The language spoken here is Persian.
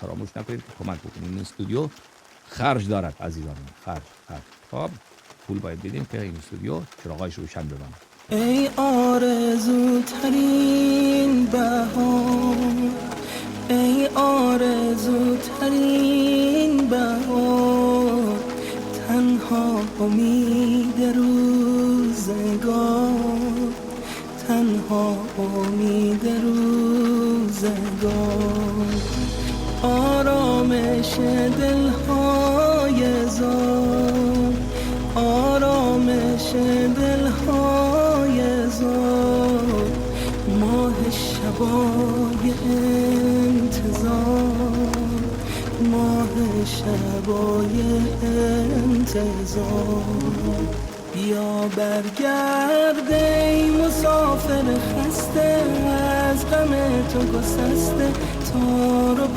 فراموش نکنید که کمک بکنید. این استودیو خرج دارد عزیزان، خرج. خب پول باید بدیم که این استودیو چراغایش روشن بمونه. ای آرزوترین بهار، ای آرزوترین بهار، تنها امید روزگار، تنها امید روزگار، آرامش دلهای زار، آرامش دلهای زار، ماه شبای انتظار، ماه شبای انتظار. بیا برگرد ای مسافر خسته، از غم تو گسسته تا رو